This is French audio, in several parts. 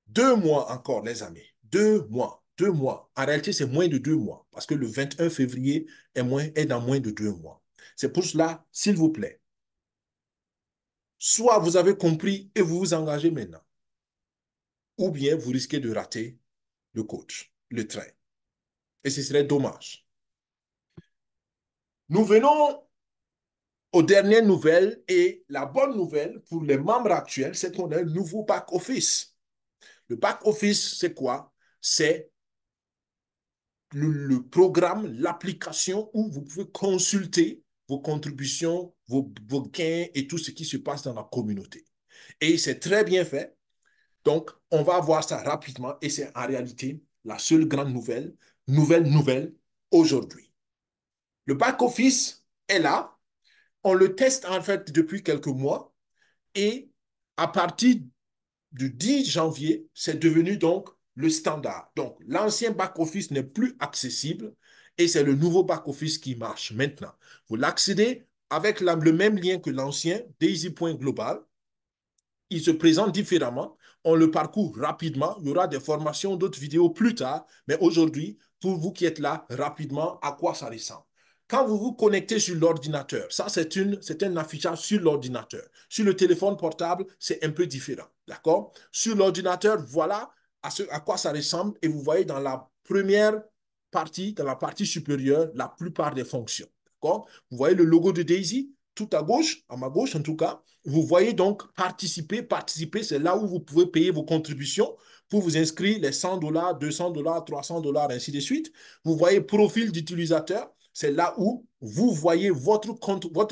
2 mois encore, les amis. 2 mois. 2 mois. En réalité, c'est moins de 2 mois parce que le 21 février est dans moins de 2 mois. C'est pour cela, s'il vous plaît, soit vous avez compris et vous vous engagez maintenant, ou bien vous risquez de rater le coach, le train. Et ce serait dommage. Nous venons aux dernières nouvelles et la bonne nouvelle pour les membres actuels, c'est qu'on a un nouveau back-office. Le back-office, c'est quoi? C'est le programme, l'application où vous pouvez consulter vos contributions, vos gains et tout ce qui se passe dans la communauté. Et c'est très bien fait. Donc, on va voir ça rapidement et c'est en réalité la seule grande nouvelle aujourd'hui. Le back-office est là. On le teste en fait depuis quelques mois et à partir du 10 janvier, c'est devenu donc le standard. Donc, l'ancien back-office n'est plus accessible et c'est le nouveau back-office qui marche maintenant. Vous l'accédez avec le même lien que l'ancien, daisy.global. Il se présente différemment. On le parcourt rapidement. Il y aura des formations, d'autres vidéos plus tard. Mais aujourd'hui, pour vous qui êtes là, rapidement, à quoi ça ressemble. Quand vous vous connectez sur l'ordinateur, ça c'est un affichage sur l'ordinateur. Sur le téléphone portable, c'est un peu différent. D'accord? Sur l'ordinateur, voilà à quoi ça ressemble. Et vous voyez dans la première partie, dans la partie supérieure, la plupart des fonctions. D'accord? Vous voyez le logo de Daisy, tout à gauche, à ma gauche en tout cas. Vous voyez donc participer. Participer, c'est là où vous pouvez payer vos contributions pour vous inscrire les $100, $200, $300, ainsi de suite. Vous voyez profil d'utilisateur. C'est là où vous voyez votre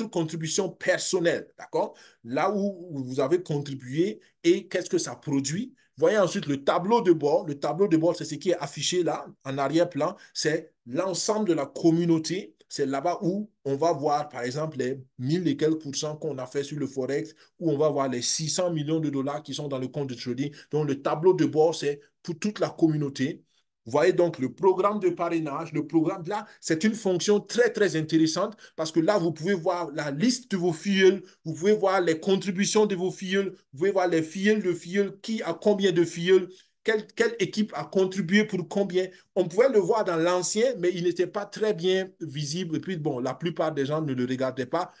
contribution personnelle, d'accord? Là où vous avez contribué et qu'est-ce que ça produit. Voyez ensuite le tableau de bord. Le tableau de bord, c'est ce qui est affiché là, en arrière-plan. C'est l'ensemble de la communauté. C'est là-bas où on va voir, par exemple, les 1000 et quelques pourcents qu'on a fait sur le Forex, où on va voir les 600 millions de dollars qui sont dans le compte de trading. Donc, le tableau de bord, c'est pour toute la communauté. Vous voyez donc le programme de parrainage. Le programme là, c'est une fonction très, très intéressante parce que là, vous pouvez voir la liste de vos filles, vous pouvez voir les contributions de vos filles, vous pouvez voir les filles de filles, qui a combien de filles, quelle équipe a contribué pour combien. On pouvait le voir dans l'ancien, mais il n'était pas très bien visible. Et puis, bon, la plupart des gens ne le regardaient pas.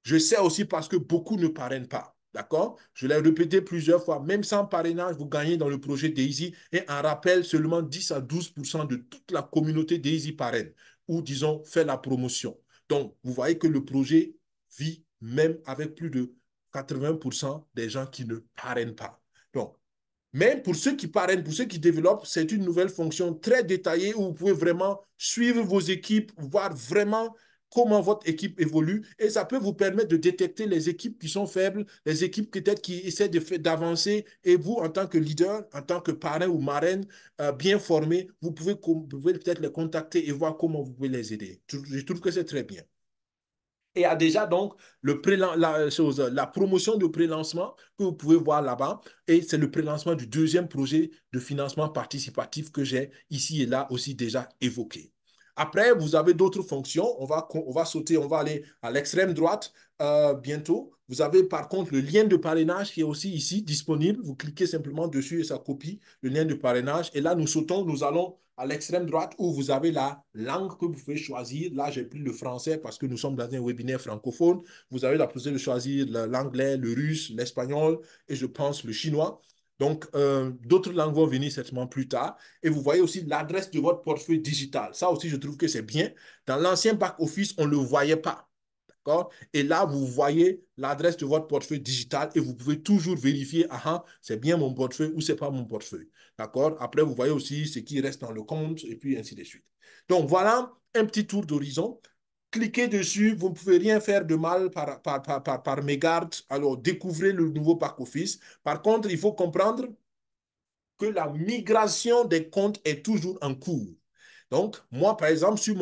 Je sais aussi parce que beaucoup ne parrainent pas. D'accord? Je l'ai répété plusieurs fois. Même sans parrainage, vous gagnez dans le projet Daisy. Et en rappel, seulement 10 à 12% de toute la communauté Daisy parraine ou, disons, fait la promotion. Donc, vous voyez que le projet vit même avec plus de 80% des gens qui ne parrainent pas. Donc, mais pour ceux qui parrainent, pour ceux qui développent, c'est une nouvelle fonction très détaillée où vous pouvez vraiment suivre vos équipes, voir vraiment comment votre équipe évolue. Et ça peut vous permettre de détecter les équipes qui sont faibles, les équipes peut-être qui essaient d'avancer. Et vous, en tant que leader, en tant que parrain ou marraine bien formé, vous pouvez peut-être les contacter et voir comment vous pouvez les aider. Je trouve que c'est très bien. Et il y a déjà donc la promotion de pré-lancement que vous pouvez voir là-bas. Et c'est le pré-lancement du deuxième projet de financement participatif que j'ai ici et là aussi déjà évoqué. Après, vous avez d'autres fonctions. On va sauter, on va aller à l'extrême droite bientôt. Vous avez par contre le lien de parrainage qui est aussi ici disponible. Vous cliquez simplement dessus et ça copie le lien de parrainage. Et là, nous sautons, nous allons à l'extrême droite où vous avez la langue que vous pouvez choisir. Là, j'ai pris le français parce que nous sommes dans un webinaire francophone. Vous avez la possibilité de choisir l'anglais, le russe, l'espagnol et je pense le chinois. Donc, d'autres langues vont venir certainement plus tard. Et vous voyez aussi l'adresse de votre portefeuille digital. Ça aussi, je trouve que c'est bien. Dans l'ancien back-office, on ne le voyait pas. D'accord? Et là, vous voyez l'adresse de votre portefeuille digital et vous pouvez toujours vérifier, ah, c'est bien mon portefeuille ou c'est pas mon portefeuille. D'accord? Après, vous voyez aussi ce qui reste dans le compte et puis ainsi de suite. Donc, voilà un petit tour d'horizon. Cliquez dessus, vous ne pouvez rien faire de mal par mégarde. Alors, découvrez le nouveau back-office. Par contre, il faut comprendre que la migration des comptes est toujours en cours. Donc, moi, par exemple, sur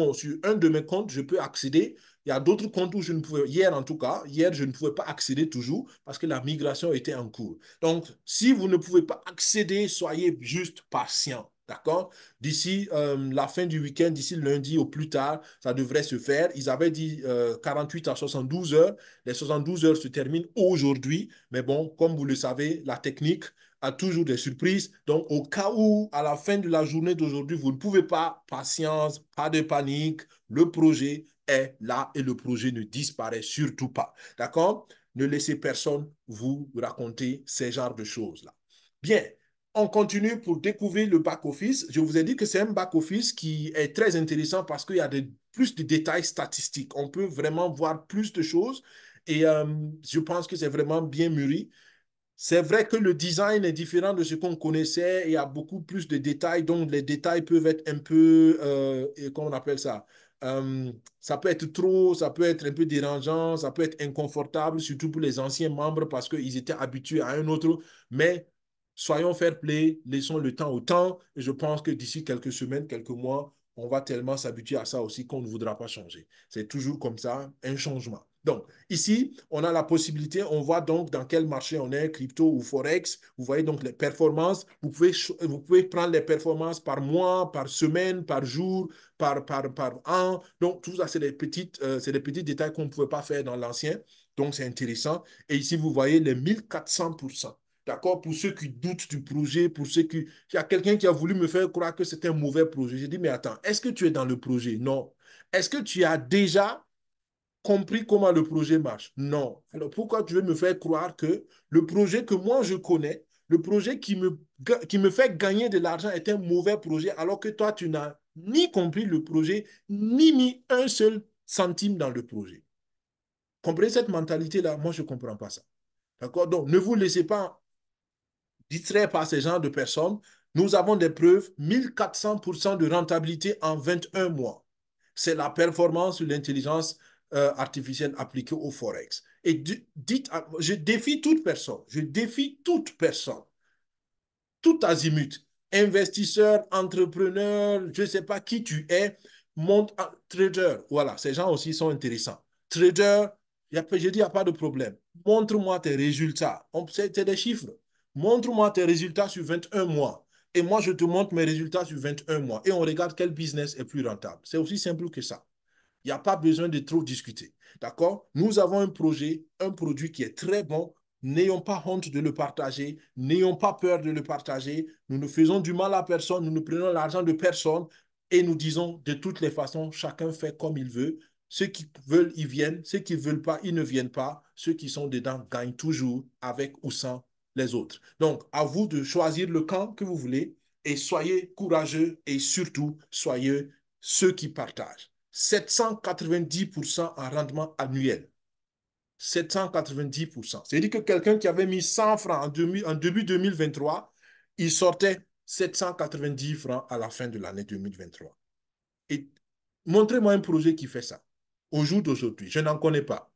un de mes comptes, je peux accéder. Il y a d'autres comptes où je ne pouvais, hier en tout cas, hier, je ne pouvais pas accéder toujours parce que la migration était en cours. Donc, si vous ne pouvez pas accéder, soyez juste patient. D'accord? D'ici la fin du week-end, d'ici lundi au plus tard, ça devrait se faire. Ils avaient dit 48 à 72 heures. Les 72 heures se terminent aujourd'hui. Mais bon, comme vous le savez, la technique, a toujours des surprises. Donc, au cas où, à la fin de la journée d'aujourd'hui, vous ne pouvez pas, patience, pas de panique, le projet est là et le projet ne disparaît surtout pas. D'accord? Ne laissez personne vous raconter ces genres de choses-là. Bien, on continue pour découvrir le back-office. Je vous ai dit que c'est un back-office qui est très intéressant parce qu'il y a plus de détails statistiques. On peut vraiment voir plus de choses et je pense que c'est vraiment bien mûri. C'est vrai que le design est différent de ce qu'on connaissait. Il y a beaucoup plus de détails, donc les détails peuvent être un peu, comment on appelle ça? Ça peut être trop, ça peut être un peu dérangeant, ça peut être inconfortable, surtout pour les anciens membres parce qu'ils étaient habitués à un autre. Mais soyons fair play, laissons le temps au temps. Et je pense que d'ici quelques semaines, quelques mois, on va tellement s'habituer à ça aussi qu'on ne voudra pas changer. C'est toujours comme ça, un changement. Donc, ici, on a la possibilité, on voit donc dans quel marché on est, crypto ou forex. Vous voyez donc les performances. Vous pouvez prendre les performances par mois, par semaine, par jour, par an. Donc, tout ça, c'est des petits détails qu'on ne pouvait pas faire dans l'ancien. Donc, c'est intéressant. Et ici, vous voyez les 1400%. D'accord? Pour ceux qui doutent du projet, pour ceux qui... Il y a quelqu'un qui a voulu me faire croire que c'était un mauvais projet. J'ai dit, mais attends, est-ce que tu es dans le projet? Non. Est-ce que tu as déjà compris comment le projet marche? Non. Alors pourquoi tu veux me faire croire que le projet que moi je connais, le projet qui me fait gagner de l'argent est un mauvais projet alors que toi tu n'as ni compris le projet, ni mis un seul centime dans le projet. Comprenez cette mentalité-là? Moi, je ne comprends pas ça. D'accord? Donc, ne vous laissez pas distraire par ces genres de personnes. Nous avons des preuves, 1400% de rentabilité en 21 mois. C'est la performance sur l'intelligence artificielle appliquée au Forex. Et dites, je défie toute personne, tout azimut, investisseur, entrepreneur, je ne sais pas qui tu es, monte trader. Voilà, ces gens aussi sont intéressants. Trader, je dis, il n'y a pas de problème. Montre-moi tes résultats. C'est des chiffres. Montre-moi tes résultats sur 21 mois. Et moi, je te montre mes résultats sur 21 mois. Et on regarde quel business est plus rentable. C'est aussi simple que ça. Il n'y a pas besoin de trop discuter. D'accord? Nous avons un projet, un produit qui est très bon. N'ayons pas honte de le partager. N'ayons pas peur de le partager. Nous ne faisons du mal à personne. Nous ne prenons l'argent de personne. Et nous disons de toutes les façons, chacun fait comme il veut. Ceux qui veulent, ils viennent. Ceux qui ne veulent pas, ils ne viennent pas. Ceux qui sont dedans gagnent toujours avec ou sans les autres. Donc, à vous de choisir le camp que vous voulez et soyez courageux et surtout, soyez ceux qui partagent. 790% en rendement annuel. 790%. C'est-à-dire que quelqu'un qui avait mis 100 francs en début 2023, il sortait 790 francs à la fin de l'année 2023. Et montrez-moi un projet qui fait ça. Au jour d'aujourd'hui, je n'en connais pas.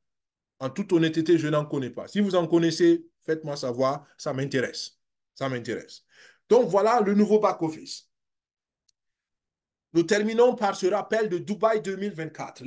En toute honnêteté, je n'en connais pas. Si vous en connaissez, faites-moi savoir, ça m'intéresse. Ça m'intéresse. Donc voilà le nouveau back-office. Nous terminons par ce rappel de Dubaï 2024.